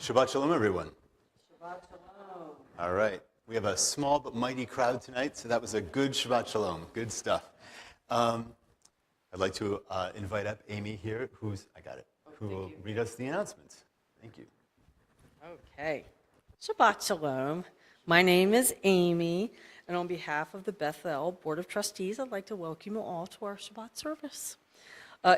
Shabbat Shalom, everyone. Shabbat Shalom. All right. We have a small but mighty crowd tonight, so that was a good Shabbat Shalom. Good stuff. I'd like to invite up Amy here, who will read us the announcements. Thank you. Okay. Shabbat Shalom. My name is Amy, and on behalf of the Bethel Board of Trustees, I'd like to welcome you all to our Shabbat service.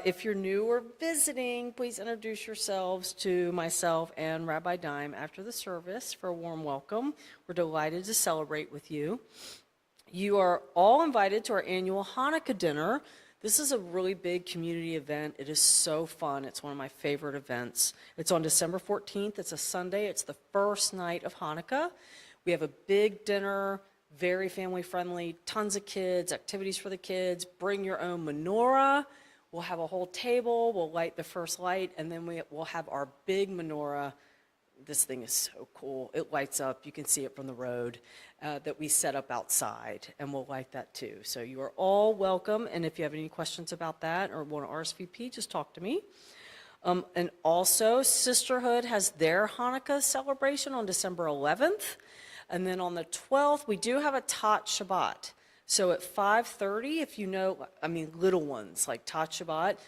If you're new or visiting, please introduce yourselves to myself and Rabbi Dime after the service for a warm welcome. We're delighted to celebrate with you. You are all invited to our annual Hanukkah dinner. This is a really big community event. It is so fun. It's one of my favorite events. It's on December 14th. It's a Sunday. It's the first night of Hanukkah. We have a big dinner, very family friendly, tons of kids, activities for the kids. Bring your own menorah. We'll have a whole table, we'll light the first light, and then we'll have our big menorah. This thing is so cool. It lights up, you can see it from the road, that we set up outside, and we'll light that too. So you are all welcome, and if you have any questions about that or want to RSVP, just talk to me. And also, Sisterhood has their Hanukkah celebration on December 11th, and then on the 12th, we do have a Tot Shabbat. So at 5:30, if you know, little ones like Tot Shabbat,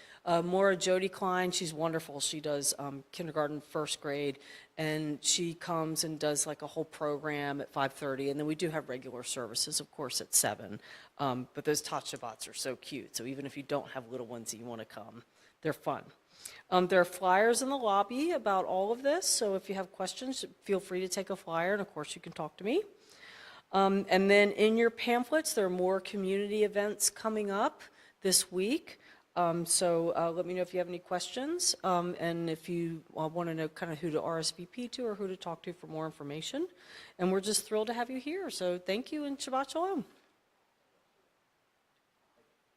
Maura Jody Klein, she's wonderful. She does kindergarten, first grade, and she comes and does like a whole program at 5:30. And then we do have regular services, of course, at 7. But those Tot Shabbats are so cute. So even if you don't have little ones and you want to come, they're fun. There are flyers in the lobby about all of this. So if you have questions, feel free to take a flyer. And of course, you can talk to me. And then in your pamphlets, there are more community events coming up this week. So let me know if you have any questions. And if you want to know kind of who to RSVP to or who to talk to for more information. And we're just thrilled to have you here. So thank you and Shabbat Shalom.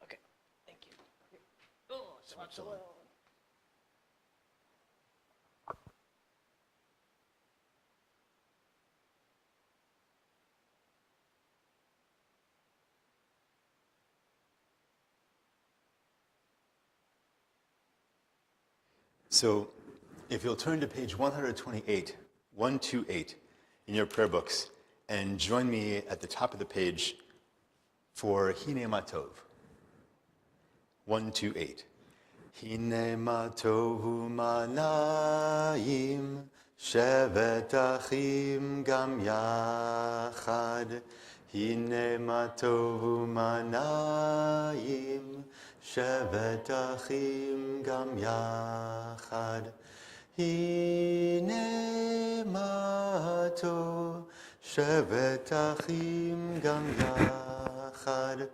Okay, thank you. Oh, Shabbat Shalom. So if you'll turn to page 128 in your prayer books and join me at the top of the page for Hine Ma Tov. 128. Hine Ma Tovu Manayim Shevet Achim Gam Yachad. Hine Ma Tovu Manayim Shevet Achim Gam Yachad. Hine Ma Tov Shevet Achim Gam Yachad.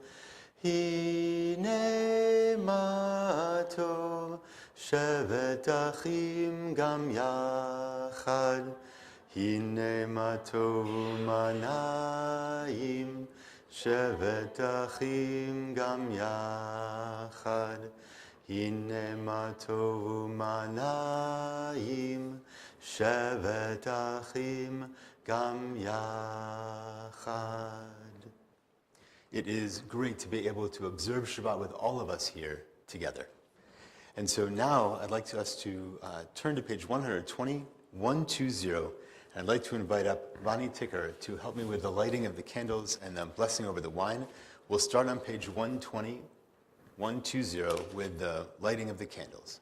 Hine Ma Tov Shevet Achim Gam Yachad. Hine Ma Tov Manayim Shevet Achim Gam Yachad. Hine Ma Tov Manayim Shevet Achim Gam Yachad. It is great to be able to observe Shabbat with all of us here together. And so now I'd like us to turn to page 120, 120. And I'd like to invite up Ronnie Ticker to help me with the lighting of the candles and the blessing over the wine. We'll start on page 120, 120 with the lighting of the candles.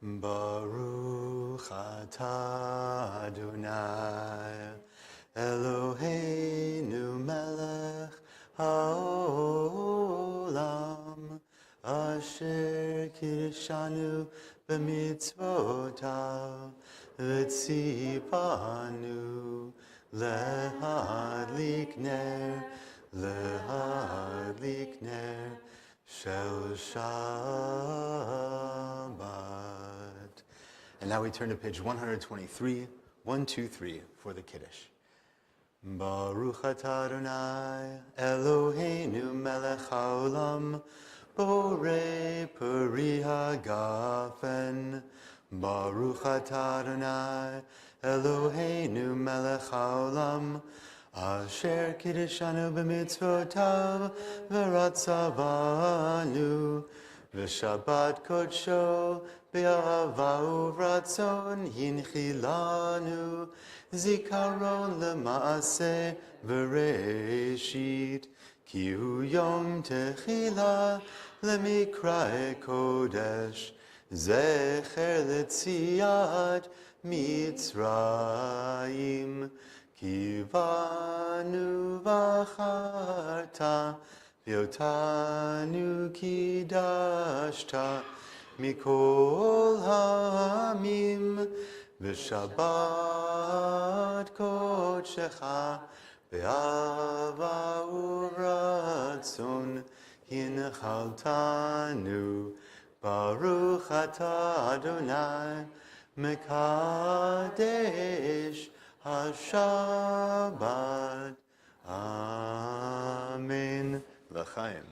Baruch atah Adonai Eloheinu melech haolam asher kirshanu b'mitzvotav v'tzipanu lehadlik ner shel Shabbat. And now we turn to page 123, 123 for the Kiddush. Baruch atah Adonai, Eloheinu melech haolam, borei peri hagafen. Baruch atah Adonai, Eloheinu melech haolam, asher kiddushanu b'mitzvotav, v'ratzavanu, v'shabbat kodsho, b'ahava uvratzon hinchilanu, zikaron lema'aseh v'reishit, ki hu yom techila lemikra kodesh, zecher letziat Mitzrayim, ki vanu v'acharta, v'yotanu kidashta, mikol ha'amim, v'shabbat kodshecha, v'ahava uratzon, hinchaltanu, Baruch atah Adonai, Mekadesh HaShabbat. Amen. L'chaim.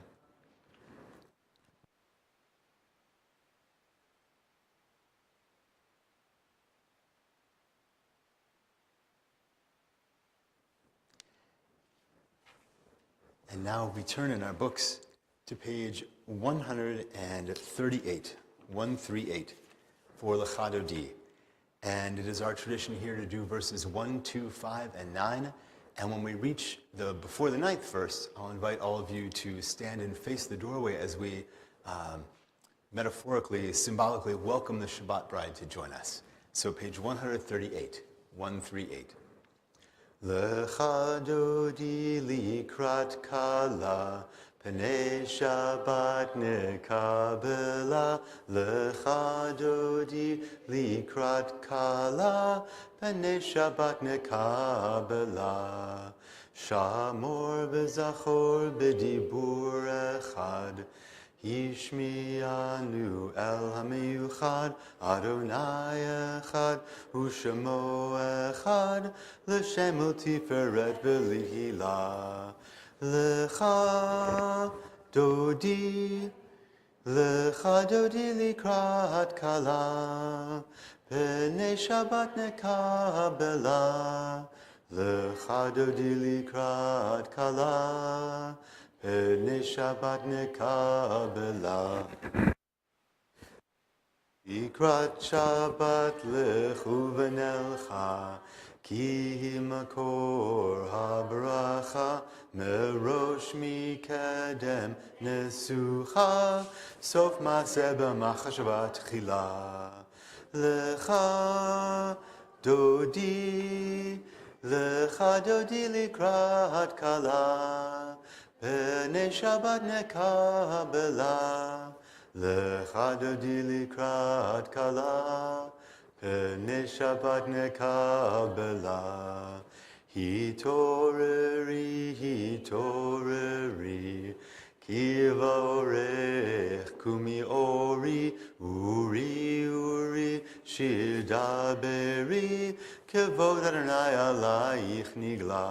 And now we turn in our books to page 138, 138, for L'chadodi. And it is our tradition here to do verses 1, 2, 5, and 9. And when we reach before the ninth verse, I'll invite all of you to stand and face the doorway as we metaphorically, symbolically welcome the Shabbat bride to join us. So page 138, 138. L'chadodi likrat kala, Pnei Shabbat nekabela, L'chadodi likrat kala, Pnei Shabbat nekabela. Shamor v'zachor b'dibur echad, Hishmianu el hamiyuchad, Adonai echad, Ushemo echad, L'shemu tiferet v'lihila. Lecha dodi likrat kala, Pnei Shabbat nekabela. Lecha dodi likrat kala, Pnei Shabbat nekabela. Likrat Shabbat lechu v'nelcha, Ki makor habracha, merosh mikedem nesucha, sof maaseh b'machshavat tchila. Lecha dodi likrat kala, Pnei Shabbat nekabela. Lecha dodi likrat kala, Pnei Shabbat nekabela. Hitoreri, kiva orech, kumi ori, uri, shidaberi, kevod Adonai alayich nigla.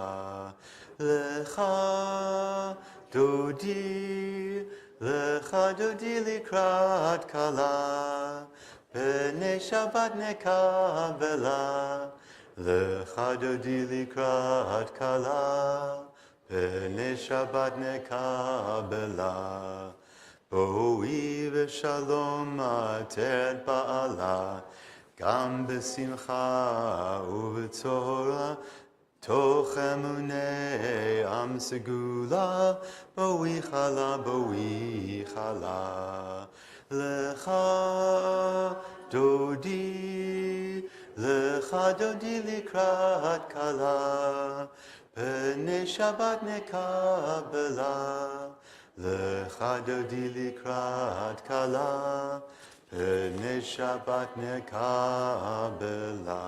Lecha dodi likrat kala, Pnei Shabbat nekabela. Lecha dodi likrat kala, Pnei Shabbat nekabela. Boi v'shalom ateret ba'ala, Gam b'simcha u'v'tzora, Toch emunei am segula, Boi chala. Lecha dodi likrat kala, Pnei Shabbat nekabela. Lecha dodi likrat kala, Pnei Shabbat nekabela.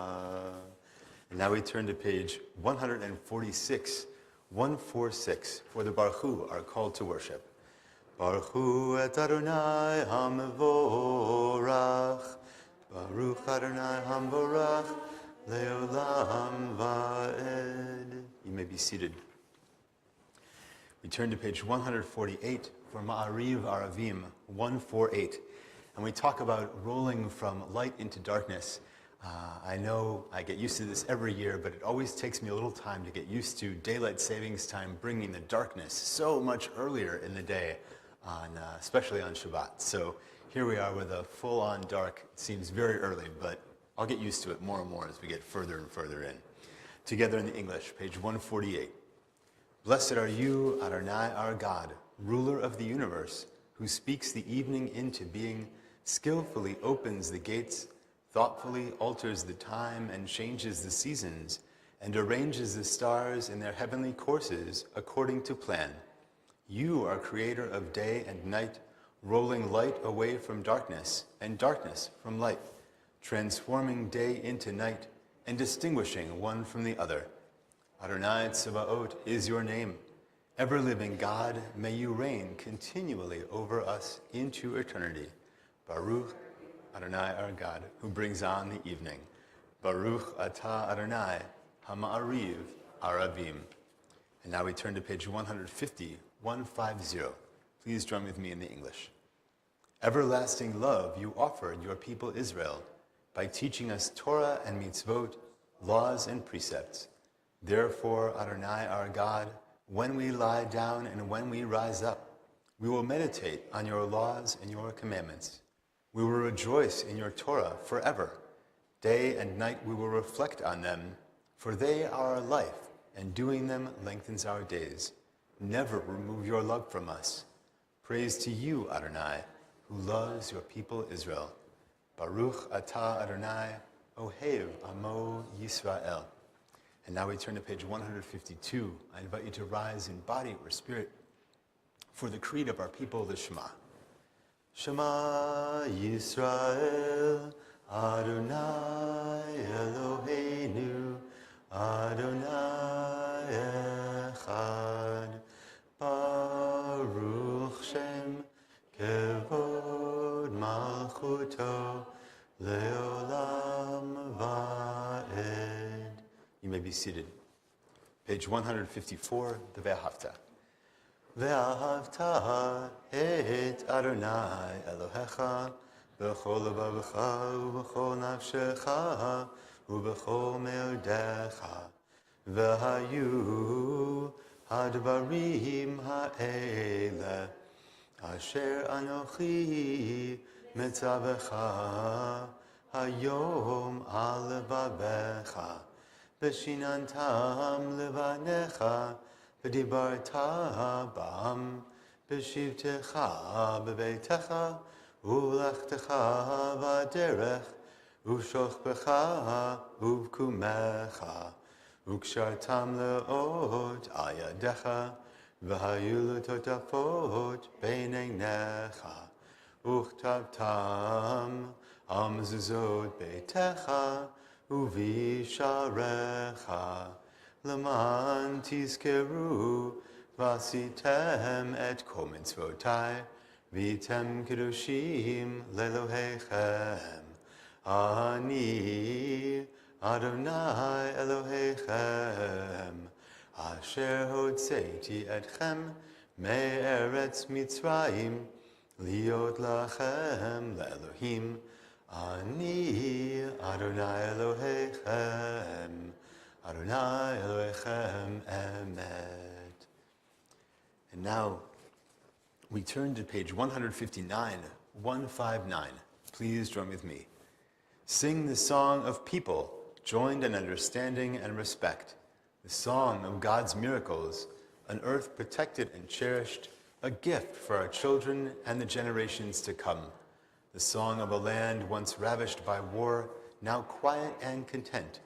And now we turn to page 146, 146, for the Baruch Hu, our call to worship. Baruch Hu et Adonai HaMevorach, Baruch Adonai HaMevorach, Leolam Va'ed. You may be seated. We turn to page 148 for Ma'ariv Aravim 148. And we talk about rolling from light into darkness. I know I get used to this every year, but it always takes me a little time to get used to daylight savings time bringing the darkness so much earlier in the day, especially on Shabbat. So here we are with a full-on dark. It seems very early, but I'll get used to it more and more as we get further and further in. Together in the English, page 148. Blessed are you, Adonai, our God, ruler of the universe, who speaks the evening into being, skillfully opens the gates, thoughtfully alters the time and changes the seasons, and arranges the stars in their heavenly courses according to plan. You are creator of day and night, rolling light away from darkness and darkness from light, transforming day into night and distinguishing one from the other. Adonai Tsebaot is your name. Ever-living God, may you reign continually over us into eternity. Baruch Adonai our God, who brings on the evening. Baruch Atah Adonai, Hama'ariv Aravim. And now we turn to page 150, 150. Please join with me in the English. Everlasting love you offered your people Israel by teaching us Torah and mitzvot, laws and precepts. Therefore, Adonai our God, when we lie down and when we rise up, we will meditate on your laws and your commandments. We will rejoice in your Torah forever. Day and night we will reflect on them, for they are our life, and doing them lengthens our days. Never remove your love from us. Praise to you, Adonai, who loves your people Israel. Baruch atah Adonai, Ohev Amo Yisrael. And now we turn to page 152. I invite you to rise in body or spirit for the creed of our people, the Shema. Shema Yisrael, Adonai Eloheinu, Adonai Echad, Baruch Shem, Kevod Malchuto, Leolam Va'ed. You may be seated. Page 154, the Ve'ahavta. Ve'ahavta et Adonai Elohecha b'chol levavecha u'b'chol nafshecha u'b'chol me'odecha ve'hayu hadvarim ha'ele asher anochi metzavecha hayom al levavecha B'shinantam levanecha, v'dibarta bam, b'shivtecha b'beitecha, u'lechtecha v'derech, u'shochbecha u'vkumecha, u'kshartam le'ot ayadecha, v'hayu l'totafot b'neinecha, u'chtavtam amzuzot beitecha, Uvisharecha, Laman tizkeru, vasitem et kol mitzvotai, vitem kedushim lelohechem. Ani Adonai Elohechem, asher hotzeti etchem me'eretz Mitzrayim, liot lachem le'elohim. Ani Adonai Elohechem, Adonai Elohechem Emet. And now we turn to page 159, 159. Please join with me. Sing the song of people, joined in understanding and respect, the song of God's miracles, an earth protected and cherished, a gift for our children and the generations to come. The song of a land once ravished by war, now quiet and content,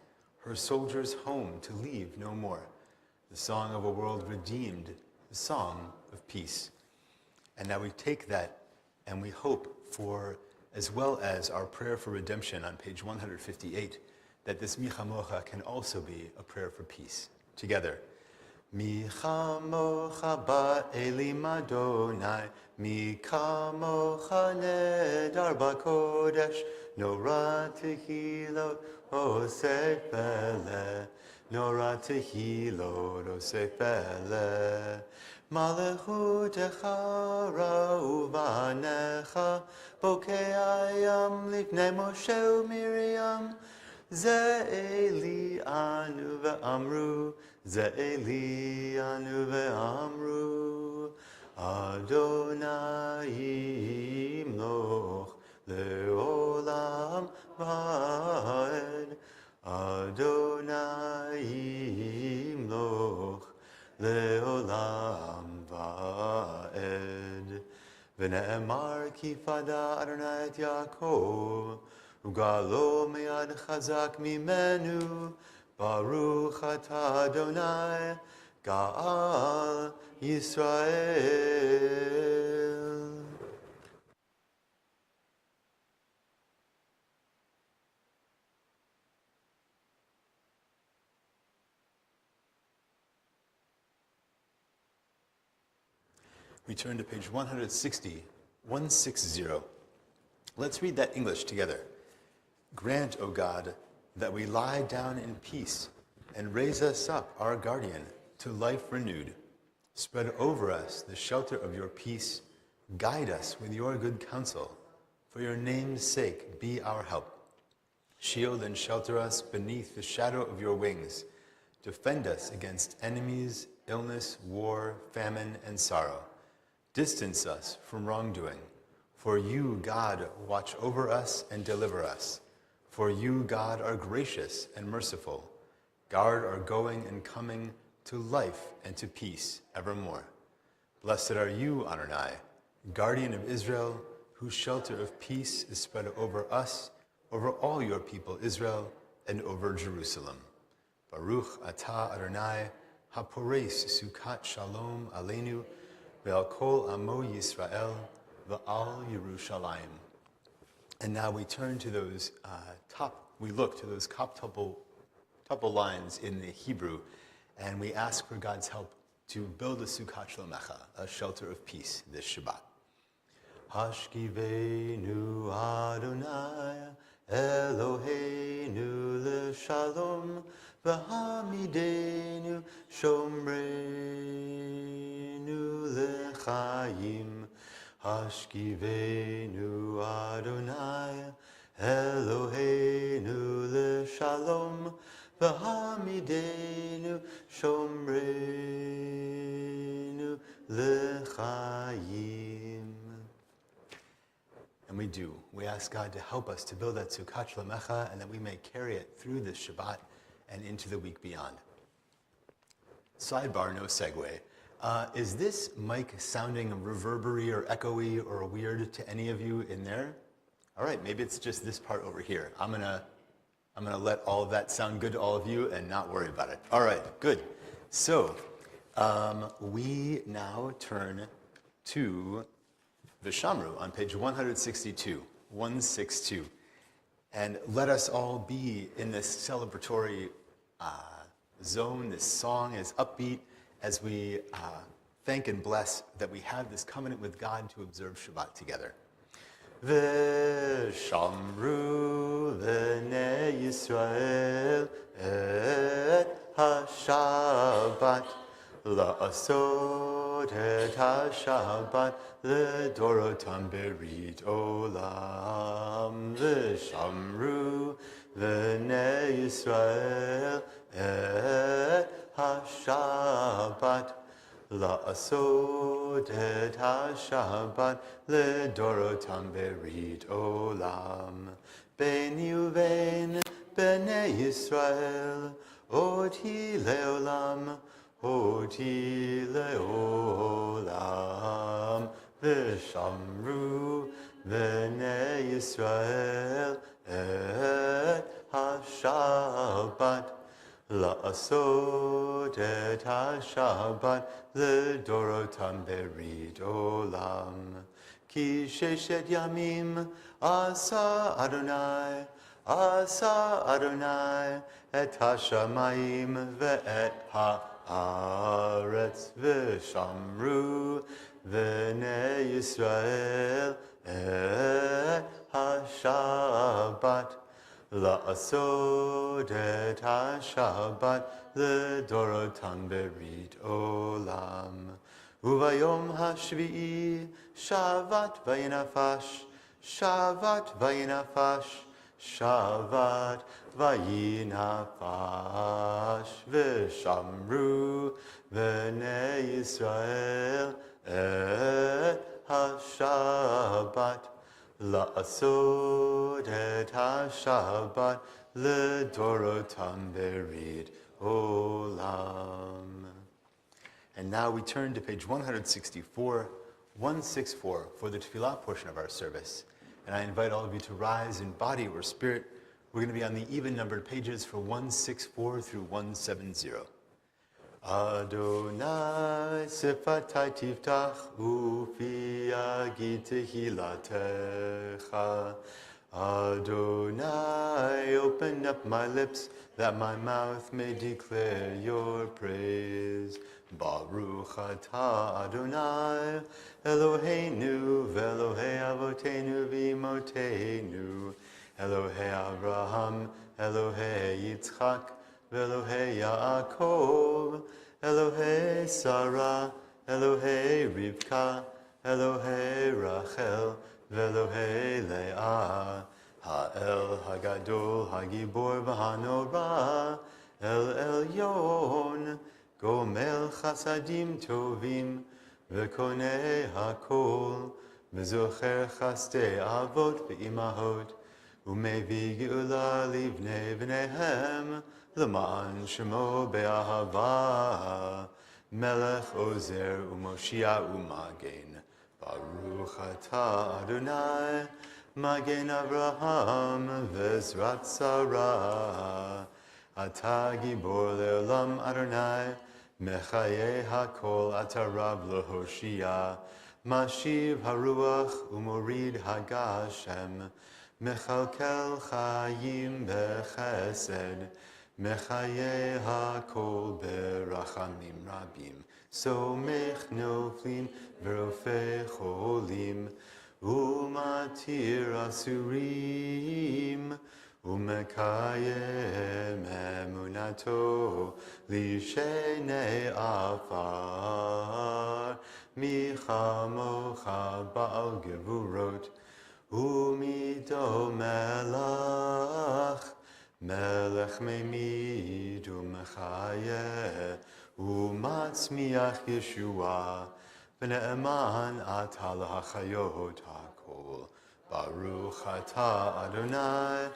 her soldiers home to leave no more. The song of a world redeemed, the song of peace. And now we take that and we hope for, as well as our prayer for redemption on page 158, that this Michamocha can also be a prayer for peace. Together. Mi chamocha ba'elim Adonai, mi kamocha nedar ba'kodesh, nora tehilot oseh pele, Nora tehilo rosefele. Malechutecha ra'uvanecha. Bokeayam lifnei Moshe u'Miriam. Ze'eli anu ve'amru. Ze'eli anu ve'amru. Adonai yimloch le'olam va'ed. Adonai yimloch le'olam va'ed. V'ne'emar ki fada Adonai et Yaakov, ugalo meyad chazak mimenu, Baruch atah Adonai, Ga'al Yisrael. We turn to page 160, 160. Let's read that English together. Grant, O God, that we lie down in peace and raise us up, our guardian, to life renewed. Spread over us the shelter of your peace. Guide us with your good counsel. For your name's sake, be our help. Shield and shelter us beneath the shadow of your wings. Defend us against enemies, illness, war, famine, and sorrow. Distance us from wrongdoing. For you, God, watch over us and deliver us. For you, God, are gracious and merciful. Guard our going and coming to life and to peace evermore. Blessed are you, Adonai, guardian of Israel, whose shelter of peace is spread over us, over all your people Israel, and over Jerusalem. Baruch atah Adonai, hapores sukat shalom aleinu, ve'al kol amo Yisrael, ve'al Yerushalayim. And now we turn to those we look to those tuple lines in the Hebrew, and we ask for God's help to build a sukkah shlomecha, a shelter of peace, this Shabbat. Hashkivenu Adonai Eloheinu l'shalom v'hamidenu shomreinu l'chaim. Hashkivenu Adonai Eloheinu l'shalom v'hamidenu shomreinu l'chaim. And we do. We ask God to help us to build that sukkah shlomecha and that we may carry it through this Shabbat and into the week beyond. Sidebar, no segue. Is this mic sounding reverbery or echoey or weird to any of you in there? All right, maybe it's just this part over here. I'm gonna let all of that sound good to all of you and not worry about it. All right, good. So we now turn to Vishamru on page 162, 162. And let us all be in this celebratory zone. This song is upbeat as we thank and bless that we have this covenant with God to observe Shabbat together. Vishamru v'nei Yisrael et ha-Shabbat la'asot et ha-Shabbat le'dorotam berit olam. Vishamru v'nei Yisrael et ha-Shabbat la'asot et ha-Shabbat le'dorotam berit olam. Beni uvein b'nei Yisrael oti le'olam, oti le'olam. Vishamru v'nei Yisrael et ha-Shabbat la'asot et ha-Shabbat le'dorotam berit olam. Ki sheshet yamim asa Adonai et ha-shamayim ve'et ha'aretz. Vishamru v'nei Yisrael et ha-Shabbat לעשות את השבת לדורותם ברית עולם. וביום השביעי שבת ויהי נפש, שבת ויהי נפש, שבת ויהי נפש. ושמרו בני ישראל את השבת, לעשות את השבת לדורותם ברית עולם. And now we turn to page 164 for the tefillah portion of our service. And I invite all of you to rise in body or spirit. We're going to be on the even-numbered pages for 164 through 170. Adonai sifatai tiftach ufi yagid tehilatecha. Adonai, open up my lips that my mouth may declare your praise. Baruch atah Adonai, Eloheinu ve'Elohei avotenu v'imotenu, Elohei Abraham, Elohei Yitzchak, ve'Elohei Yaakov, Elohei Sarah, Elohei Rivka, Elohei Rachel, ve'Elohei Leah, Ha'el Hagadol Hagibor v'Hanora, El Elyon, Gomel Chasadim Tovim, V'konei HaKol, V'zocher Chastei Avot V'imahot, U'mevi Geula Livnei V'nehem, L'ma'an Shemo Be'ahava, Melech Ozer U'Moshia U'Magen, Baruch atah Adonai, Magen Avraham V'ezrat Sarah, Atah Gibor Le'olam Adonai, Mechaye HaKol Atarav L'Hoshia, Mashiv HaRuach U'Morid HaGashem, Mechalkel Chayim B'Chesed, Mechaye HaKol B'Rachamim Rabim, Somech Noflim V'Rofei Cholim, U'Matir Asurim, Umekayem emunato lishenei afar, michamocha ba'al gevurot, umido melach, melech memid umechayeh, umatzmiach Yeshua, v'ne'eman atal hachayot hakol, Baruch atah Adonai,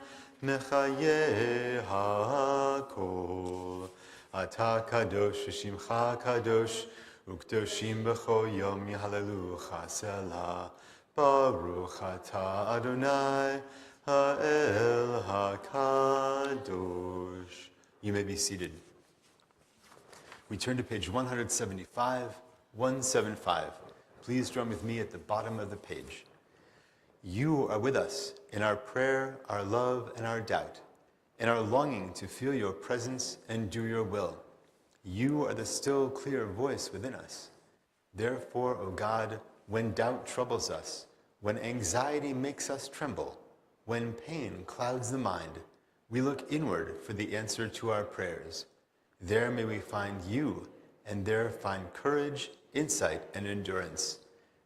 Mechaye HaKol. Ata Kadosh Shimcha Kadosh, Ukdoshim B'cho Yom Yihallelu Selah. Baruch Ata Adonai, Ha'el HaKadosh. You may be seated. We turn to page 175. Please join with me at the bottom of the page. You are with us in our prayer, our love, and our doubt, in our longing to feel your presence and do your will. You are the still, clear voice within us. Therefore, O God, when doubt troubles us, when anxiety makes us tremble, when pain clouds the mind, we look inward for the answer to our prayers. There may we find you, and there find courage, insight, and endurance.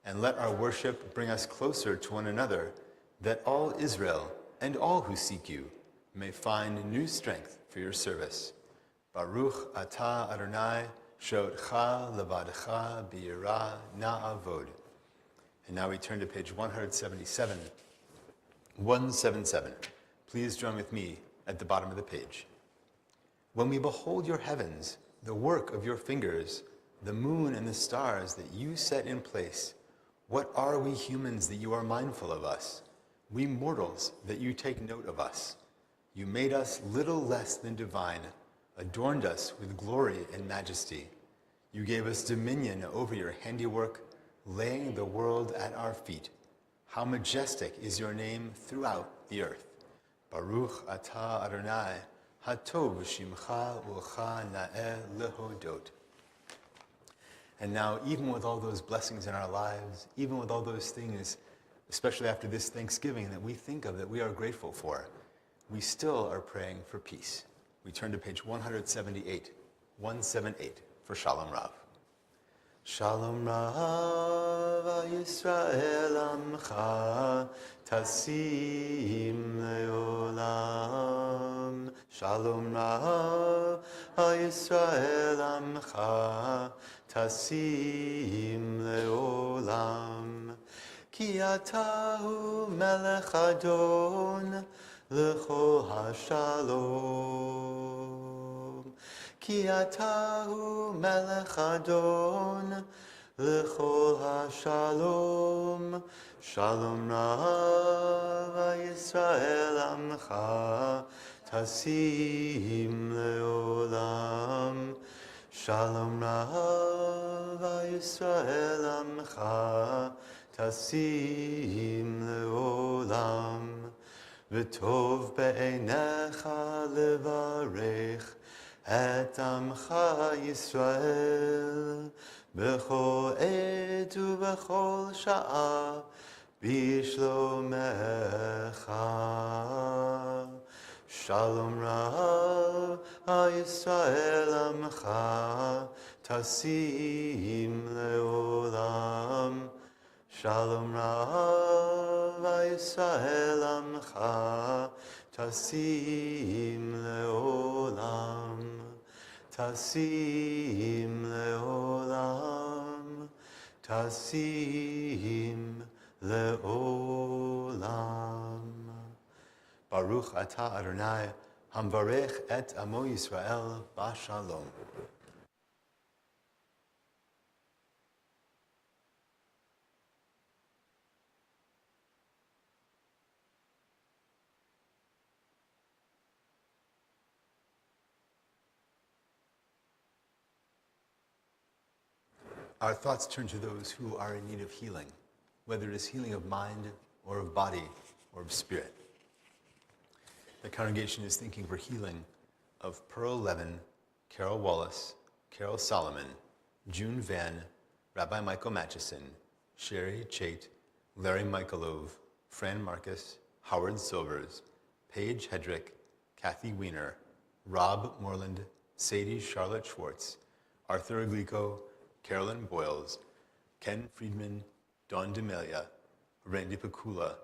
And let our worship bring us closer to one another, that all Israel and all who seek you may find new strength for your service. Baruch atah Adonai, she'otcha levadcha b'yirah na'avod. And now we turn to page 177. 177. Please join with me at the bottom of the page. When we behold your heavens, the work of your fingers, the moon and the stars that you set in place, what are we humans that you are mindful of us? We mortals that you take note of us. You made us little less than divine, adorned us with glory and majesty. You gave us dominion over your handiwork, laying the world at our feet. How majestic is your name throughout the earth. Baruch atah Adonai, hatov shimcha u'cha na'eh lehodot. And now, even with all those blessings in our lives, even with all those things, especially after this Thanksgiving that we think of, that we are grateful for, we still are praying for peace. We turn to page 178, 178 for Shalom Rav. Shalom Rav Yisrael Amcha Tasim Leolam. Shalom Rav Yisrael Amcha Tasim Leolam. Ki atahu melech adon lechol hashalom. Ki atahu melech adon lechol hashalom. Shalom Rav Yisrael amcha tasim leolam. Shalom Rav Yisrael amcha tasim leolam. V'tov be'einecha levarech et amcha Yisrael b'chol עת ובכל שעה בשלומך. Shalom Rav Yisrael amcha tasim leolam. Shalom Rav Yisrael amcha tasim leolam. Tasim leolam. Tasim leolam. Baruch atah Adonai hamvarech et amo Yisrael b'shalom. Our thoughts turn to those who are in need of healing, whether it is healing of mind or of body or of spirit. The congregation is thinking for healing of Pearl Levin, Carol Wallace, Carol Solomon, June Van, Rabbi Michael Matchison, Sherry Chait, Larry Michaelov, Fran Marcus, Howard Silvers, Paige Hedrick, Kathy Weiner, Rob Moreland, Sadie Charlotte Schwartz, Arthur Aglico, Carolyn Boyles, Ken Friedman, Dawn Demelia, Randy Pakula,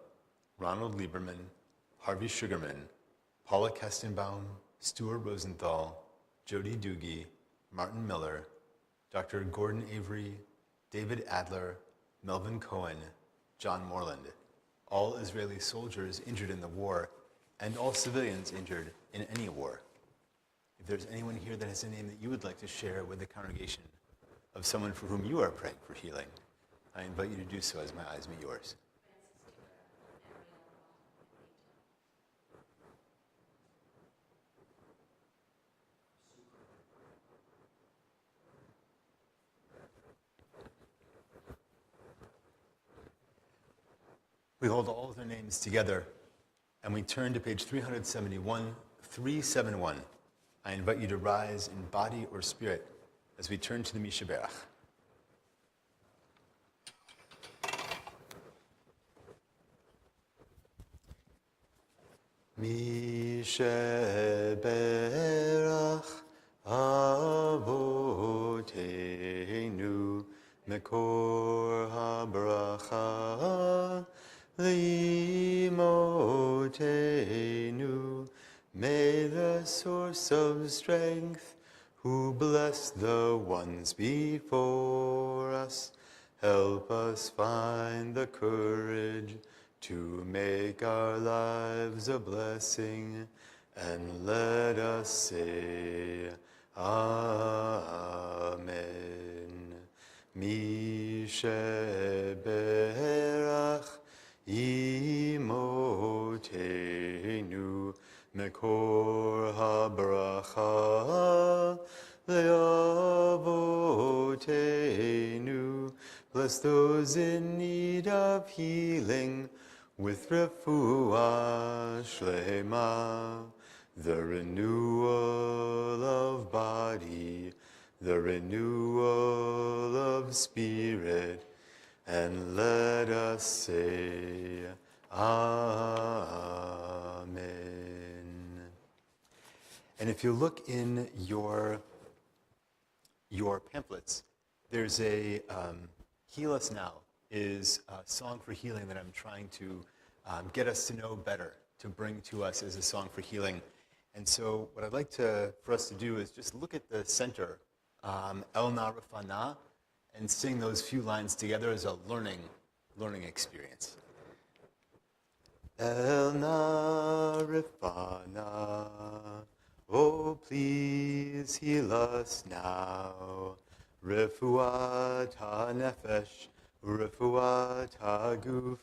Ronald Lieberman, Harvey Sugarman, Paula Kestenbaum, Stuart Rosenthal, Jody Doogie, Martin Miller, Dr. Gordon Avery, David Adler, Melvin Cohen, John Moreland, all Israeli soldiers injured in the war, and all civilians injured in any war. If there's anyone here that has a name that you would like to share with the congregation of someone for whom you are praying for healing, I invite you to do so as my eyes meet yours. We hold all of their names together, and we turn to page 371, 371. I invite you to rise in body or spirit as we turn to the Mishaberach. Mishaberach Avoteinu Mekor HaBracha Limotenu. May the source of strength, who bless the ones before us, help us find the courage to make our lives a blessing, and let us say, Amen. Mishaberach Imotenu Mekor HaBracha Le'avotenu. Bless those in need of healing with refuah shlema, the renewal of body, the renewal of spirit, and let us say, Amen. And if you look in your pamphlets, there's a Heal Us Now is a song for healing that I'm trying to get us to know better, to bring to us as a song for healing. And so what I'd like for us to do is just look at the center, El Na Rafana, and sing those few lines together as a learning experience. El Na Rafana, oh please heal us now. Refuat ha-nefesh, refuat ha-guf,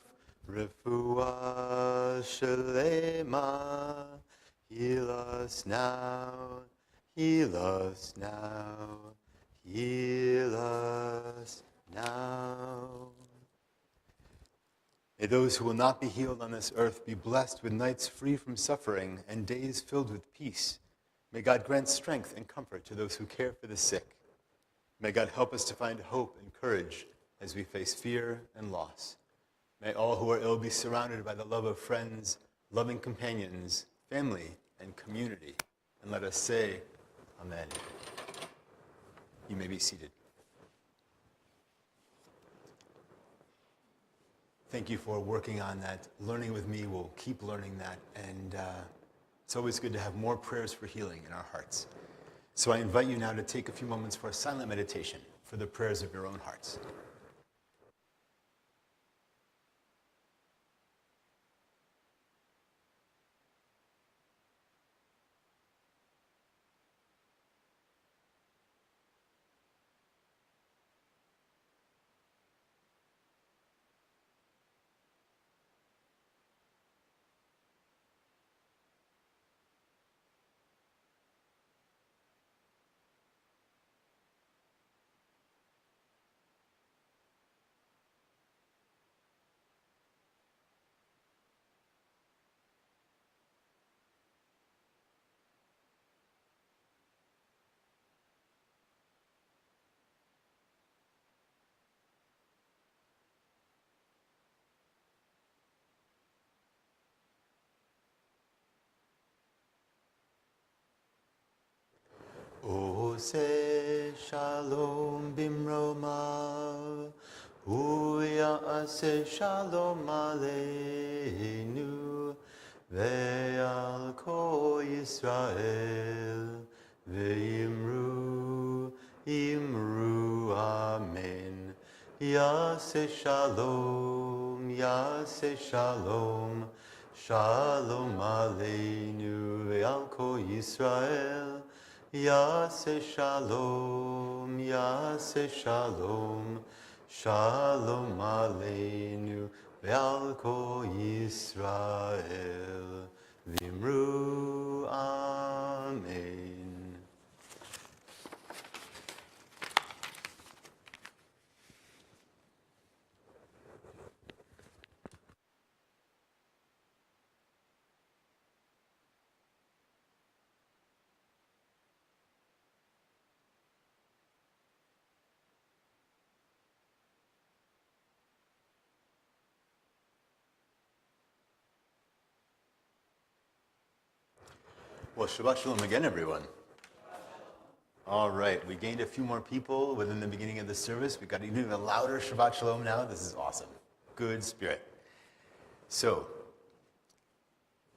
refuat shalema. Heal us now, heal us now, heal us now. May those who will not be healed on this earth be blessed with nights free from suffering and days filled with peace. May God grant strength and comfort to those who care for the sick. May God help us to find hope and courage as we face fear and loss. May all who are ill be surrounded by the love of friends, loving companions, family, and community. And let us say, Amen. You may be seated. Thank you for working on that. Learning with me, we'll keep learning that. And it's always good to have more prayers for healing in our hearts. So I invite you now to take a few moments for a silent meditation for the prayers of your own hearts. Ose shalom bimromav, uyase shalom aleinu, ve'al ko Yisrael, ve'imru, imru, amen. Yase shalom, shalom aleinu, ve'al ko Yisrael, Yase shalom, shalom aleinu, ve'al kol Yisrael, v'imru amen. Well, Shabbat Shalom again, everyone. All right, we gained a few more people within the beginning of the service. We got even a louder Shabbat Shalom now. This is awesome. Good spirit. So,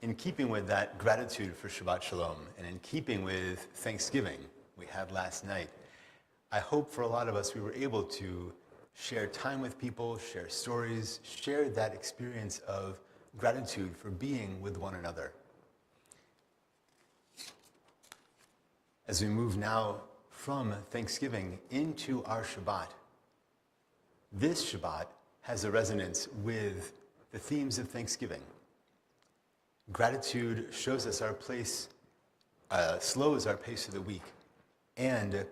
in keeping with that gratitude for Shabbat Shalom, and in keeping with Thanksgiving we had last night, I hope for a lot of us we were able to share time with people, share stories, share that experience of gratitude for being with one another. As we move now from Thanksgiving into our Shabbat, this Shabbat has a resonance with the themes of Thanksgiving. Gratitude shows us our place, slows our pace of the week, and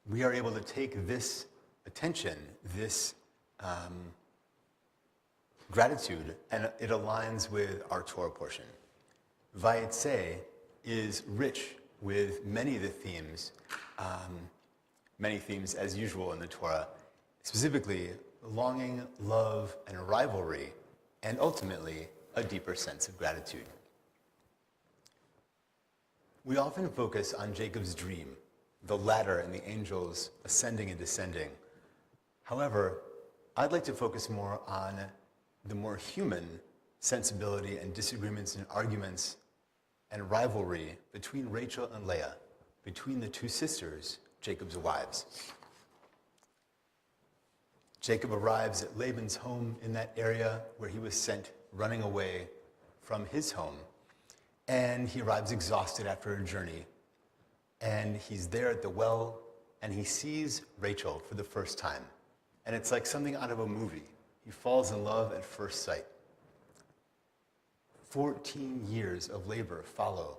we are able to take this attention, this gratitude, and it aligns with our Torah portion. Vayetze is rich with many of the themes, as usual in the Torah, specifically longing, love, and rivalry, and ultimately a deeper sense of gratitude. We often focus on Jacob's dream, the ladder and the angels ascending and descending. However, I'd like to focus more on the more human sensibility and disagreements and arguments and rivalry between Rachel and Leah, between the two sisters, Jacob's wives. Jacob arrives at Laban's home in that area where he was sent running away from his home. And he arrives exhausted after a journey. And he's there at the well, and he sees Rachel for the first time. And it's like something out of a movie. He falls in love at first sight. 14 years of labor follow.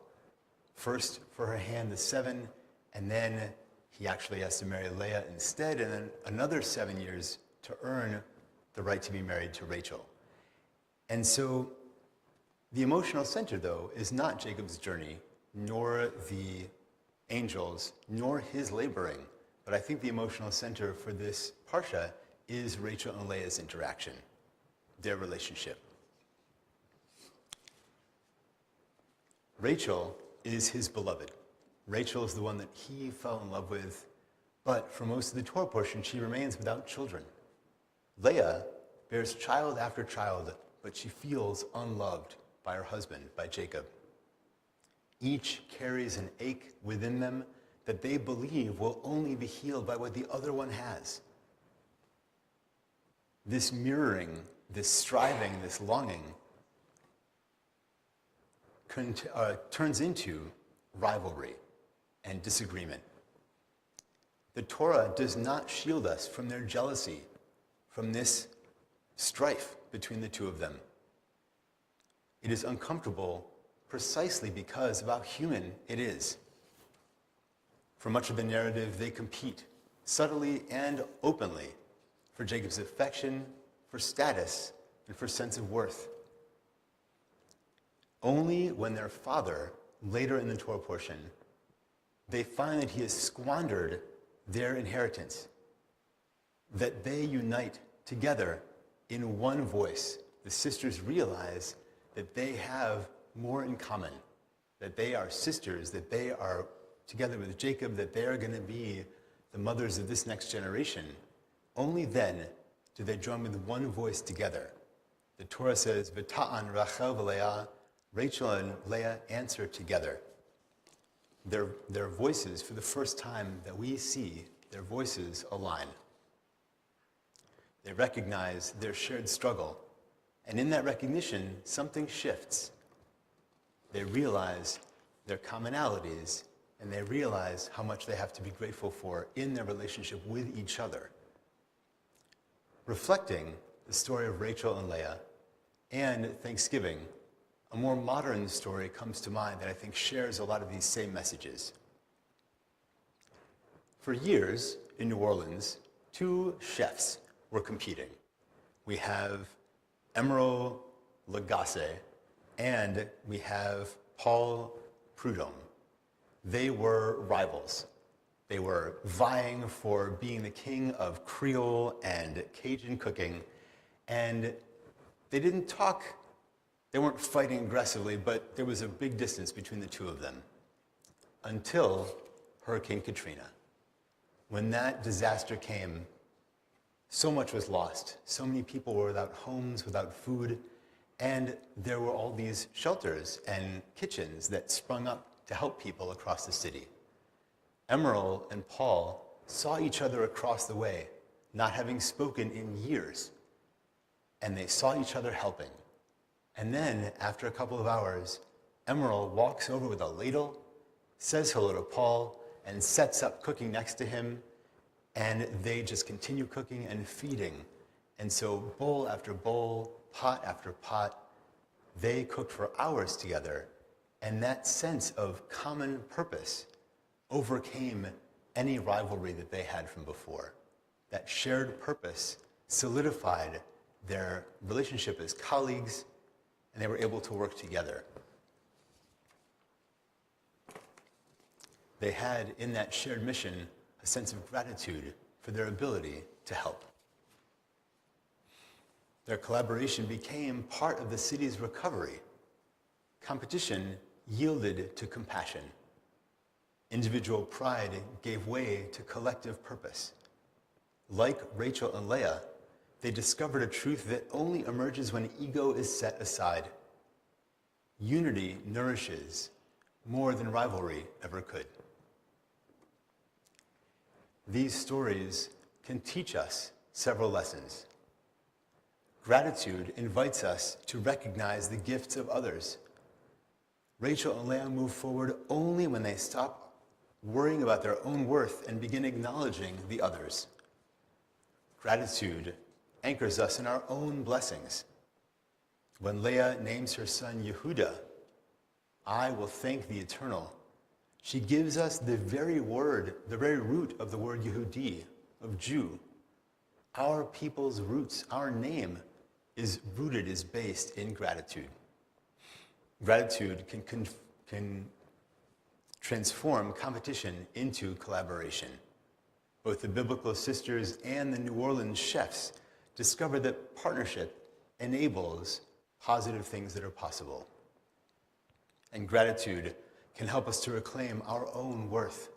First for her hand, the 7, and then he actually has to marry Leah instead, and then another 7 years to earn the right to be married to Rachel. And so the emotional center, though, is not Jacob's journey, nor the angels, nor his laboring. But I think the emotional center for this parsha is Rachel and Leah's interaction, their relationship. Rachel is his beloved. Rachel is the one that he fell in love with, but for most of the Torah portion, she remains without children. Leah bears child after child, but she feels unloved by her husband, by Jacob. Each carries an ache within them that they believe will only be healed by what the other one has. This mirroring, this striving, this longing turns into rivalry and disagreement. The Torah does not shield us from their jealousy, from this strife between the two of them. It is uncomfortable precisely because of how human it is. For much of the narrative, they compete subtly and openly for Jacob's affection, for status, and for sense of worth. Only when their father, later in the Torah portion, they find that he has squandered their inheritance, that they unite together in one voice. The sisters realize that they have more in common, that they are sisters, that they are together with Jacob, that they are going to be the mothers of this next generation. Only then do they join with one voice together. The Torah says, "V'ta'an Rachel v'Leah," Rachel and Leah answer together. Their voices, for the first time that we see, their voices align. They recognize their shared struggle. And in that recognition, something shifts. They realize their commonalities, and they realize how much they have to be grateful for in their relationship with each other. Reflecting the story of Rachel and Leah and Thanksgiving, a more modern story comes to mind that I think shares a lot of these same messages. For years in New Orleans, two chefs were competing. We have Emerald Lagasse and we have Paul Prudhomme. They were rivals. They were vying for being the king of Creole and Cajun cooking, and they didn't talk. They weren't fighting aggressively, but there was a big distance between the two of them until Hurricane Katrina. When that disaster came, so much was lost. So many people were without homes, without food, and there were all these shelters and kitchens that sprung up to help people across the city. Emerald and Paul saw each other across the way, not having spoken in years, and they saw each other helping. And then, after a couple of hours, Emerald walks over with a ladle, says hello to Paul, and sets up cooking next to him, and they just continue cooking and feeding. And so bowl after bowl, pot after pot, they cooked for hours together, and that sense of common purpose overcame any rivalry that they had from before. That shared purpose solidified their relationship as colleagues, and they were able to work together. They had, in that shared mission, a sense of gratitude for their ability to help. Their collaboration became part of the city's recovery. Competition yielded to compassion. Individual pride gave way to collective purpose. Like Rachel and Leah, they discovered a truth that only emerges when ego is set aside. Unity nourishes more than rivalry ever could. These stories can teach us several lessons. Gratitude invites us to recognize the gifts of others. Rachel and Leah move forward only when they stop worrying about their own worth and begin acknowledging the others. Gratitude anchors us in our own blessings. When Leah names her son Yehuda, I will thank the Eternal, she gives us the very root of the word Yehudi, of Jew. Our people's roots, our name, is based in gratitude. Gratitude can transform competition into collaboration. Both the biblical sisters and the New Orleans chefs discovered that partnership enables positive things that are possible. And gratitude can help us to reclaim our own worth.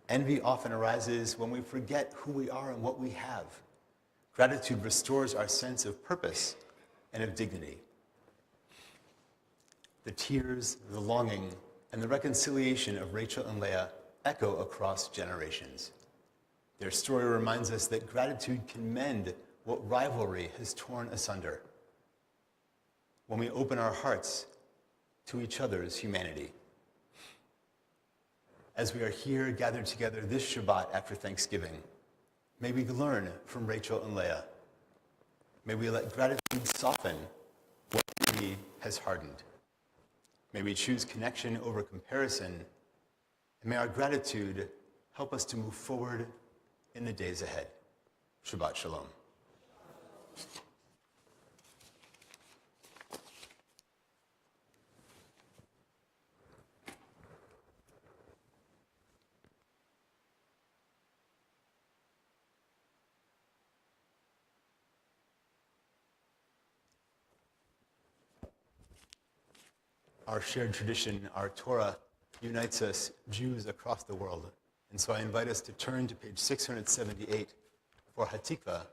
Envy often arises when we forget who we are and what we have. Gratitude restores our sense of purpose and of dignity. The tears, the longing, and the reconciliation of Rachel and Leah echo across generations. Their story reminds us that gratitude can mend what rivalry has torn asunder. When we open our hearts to each other's humanity. As we are here gathered together this Shabbat after Thanksgiving, may we learn from Rachel and Leah. May we let gratitude soften what envy has hardened. May we choose connection over comparison, and may our gratitude help us to move forward in the days ahead. Shabbat Shalom. Our shared tradition, our Torah, unites us Jews across the world. And so I invite us to turn to page 678 for Hatikvah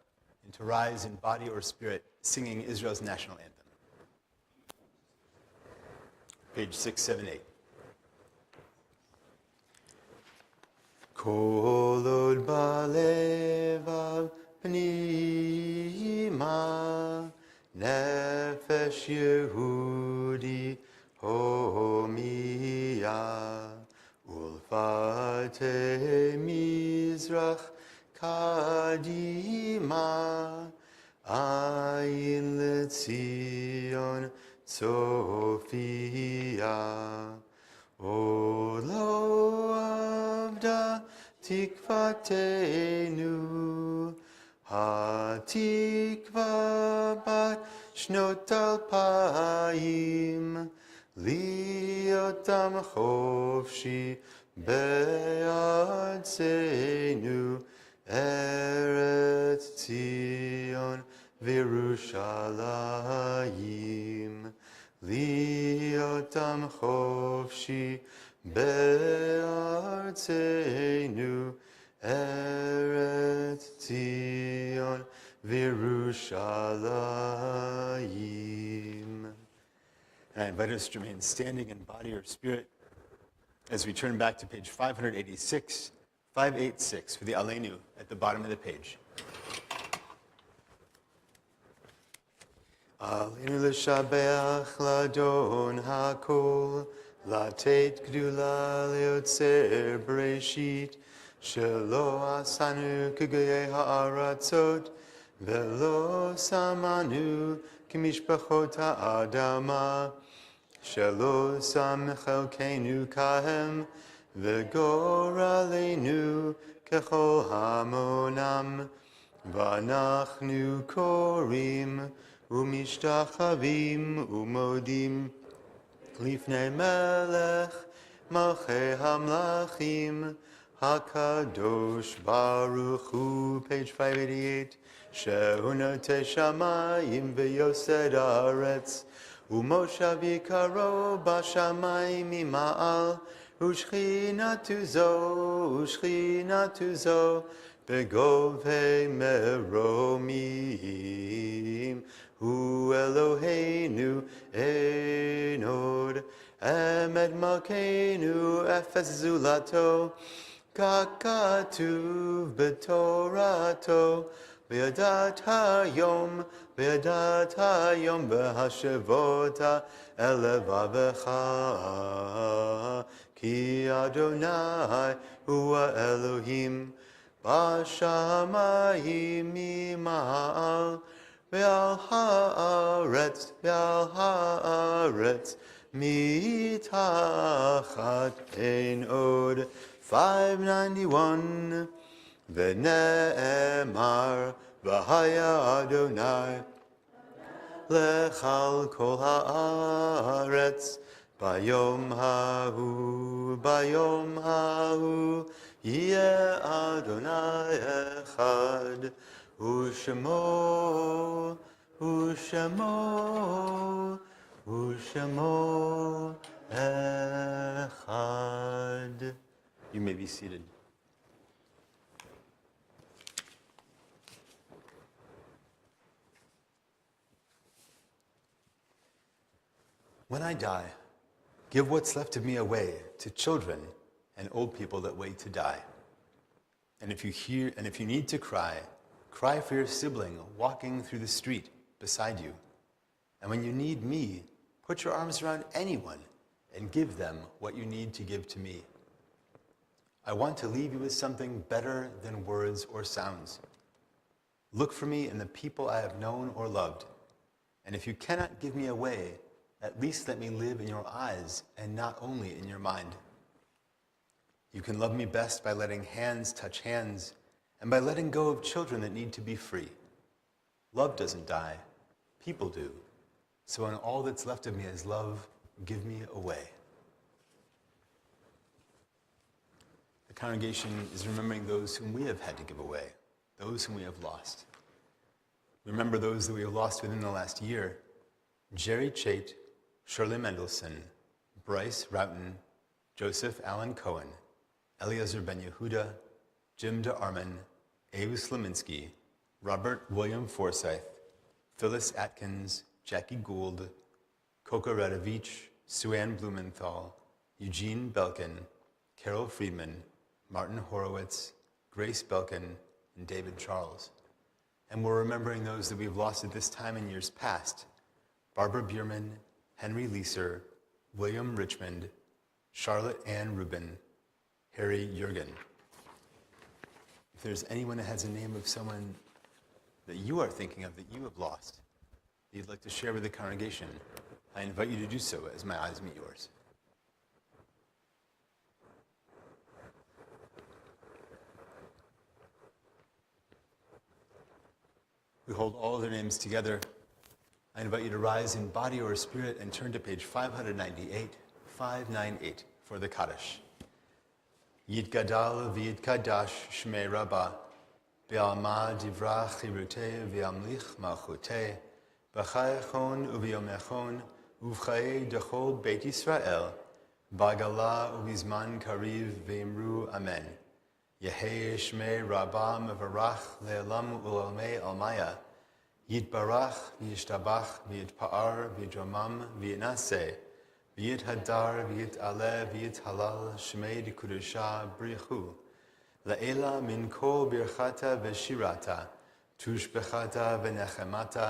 and to rise in body or spirit singing Israel's national anthem. Page 678. Kol od balevav pnima nefesh Yehudi Homiya ulfate mizrach kadima ayin letzion Sophia Olo avda tikvatenu hatikva bat shnot alpayim Liotam chofshi be'artzenu Eretz Tzion v'Yerushalayim Liotam chofshi be'artzenu Eretz Tzion v'Yerushalayim. And I invite us to remain standing in body or spirit as we turn back to page 586 for the Aleinu at the bottom of the page. Aleinu l'shabeach ladon hakol, latet gdula leotzer bereshit, shelo asanu k'goyei ha'aratzot, velo samanu k'mishpachot ha'adama, shelo sam chelkenu kahem, v'goralenu kechol hamonam, v'anachnu korim, umishtachavim umodim, lifnei melech, malchei hamlachim, hakadosh baruch hu, page 588, shehunotei shamayim v'yosed haaretz, umoshav yikaro b'shamayim ima'al, Ushchinatu zo, begove meromim. Hu Eloheinu enod, emet malkeinu efes zulato, kakatuv betorato, be'adat hayom behashevota elevavecha, ki Adonai hua Elohim, bashamayim mima'al, ve'al haaretz, mitachat ein od. 591. V'ne'emar v'haya Adonai lechal kol haaretz bayom hahu yeh Adonai echad u'shemo echad. You may be seated. When I die, give what's left of me away to children and old people that wait to die. And if you need to cry, cry for your sibling walking through the street beside you. And when you need me, put your arms around anyone and give them what you need to give to me. I want to leave you with something better than words or sounds. Look for me in the people I have known or loved. And if you cannot give me away, at least let me live in your eyes and not only in your mind. You can love me best by letting hands touch hands and by letting go of children that need to be free. Love doesn't die, people do. So when all that's left of me is love, give me away. The congregation is remembering those whom we have had to give away, those whom we have lost. Remember those that we have lost within the last year: Jerry Chait, Shirley Mendelson, Bryce Roughton, Joseph Allen Cohen, Eliezer Ben Yehuda, Jim DeArmond, Abe Sleminski, Robert William Forsyth, Phyllis Atkins, Jackie Gould, Coca Radovich, Sue-Ann Blumenthal, Eugene Belkin, Carol Friedman, Martin Horowitz, Grace Belkin, and David Charles. And we're remembering those that we've lost at this time in years past: Barbara Bierman, Henry Leeser, William Richmond, Charlotte Ann Rubin, Harry Jurgen. If there's anyone that has a name of someone that you are thinking of that you have lost, that you'd like to share with the congregation, I invite you to do so as my eyes meet yours. We hold all their names together. I invite you to rise in body or spirit and turn to page 598 for the Kaddish. Yitgadal v'yitkadash shmei Rabbah, be'alma divra chiruteh v'amlich malchuteh, b'chayechon u'v'yomechon uv'chaye dechol Beit Yisrael, b'gala u'v'zman kariv v'imru amen. Yehei shmei Rabbah mevarach le'elam u'lalmei almaya, Yitbarach v'yishtabach v'yitpa'ar v'yidramam v'yitnaseh, v'yithadar v'yitaleh v'yithalal shmei d'kudusha brichu, la'ela min kol birchata v'shirata, tushbechata v'nechemata,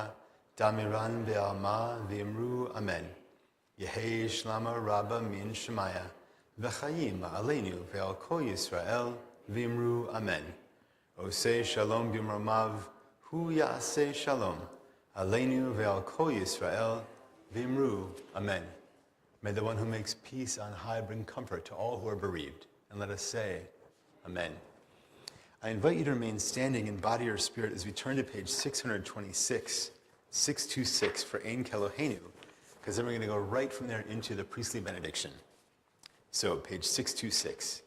damiran be'alma v'imru amen. Yehei shlama rabba min shemaya, v'chayim aleinu ve'al kol Yisrael v'imru amen. Oseh shalom b'mromav, Hu ya'aseh shalom, aleinu ve'al kol Yisrael, v'imru, amen. May the one who makes peace on high bring comfort to all who are bereaved, and let us say, amen. I invite you to remain standing in body or spirit as we turn to page 626 for Ein Kelohenu, because then we're going to go right from there into the priestly benediction. So, page 626.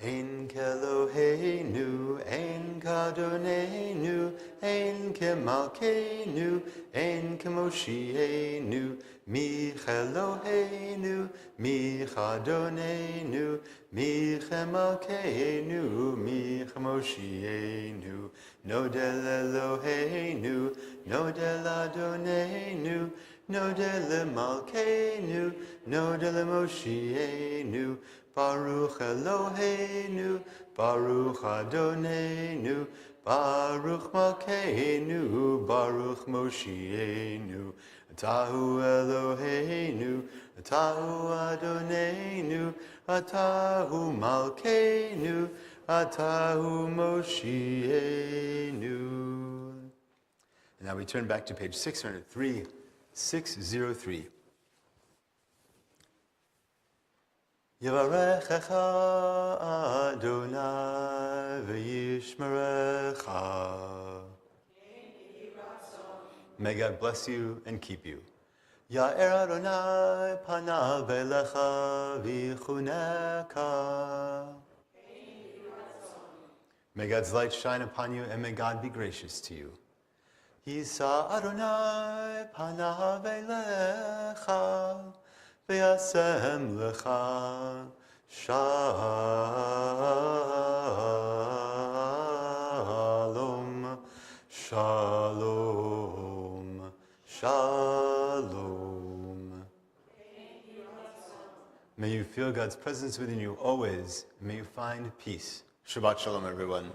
Ein keloheinu, ein kadonenu, ein kemalkeinu, ein kemoshienu, micheloheinu, michadonenu, michemalkeinu, michemoshienu, nodel Eloheinu, nodel Adonenu, nodel Malkeinu, nodel Moshienu, Baruch Eloheinu, Baruch Adonenu, Baruch Malkeinu, Baruch Moshienu, Atahu Eloheinu, Atahu Adonenu, Atahu Malkeinu, Atahu Moshienu. And now we turn back to page 603, 603. Yevarechecha Adonai v'yishmerecha. May God bless you and keep you. Ya'er Adonai panav elecha v'chuneka. May God's light shine upon you and may God be gracious to you. Yisa Adonai panav elecha v'yasem lecha shalom, shalom, shalom. May you feel God's presence within you always. May you find peace. Shabbat shalom, everyone.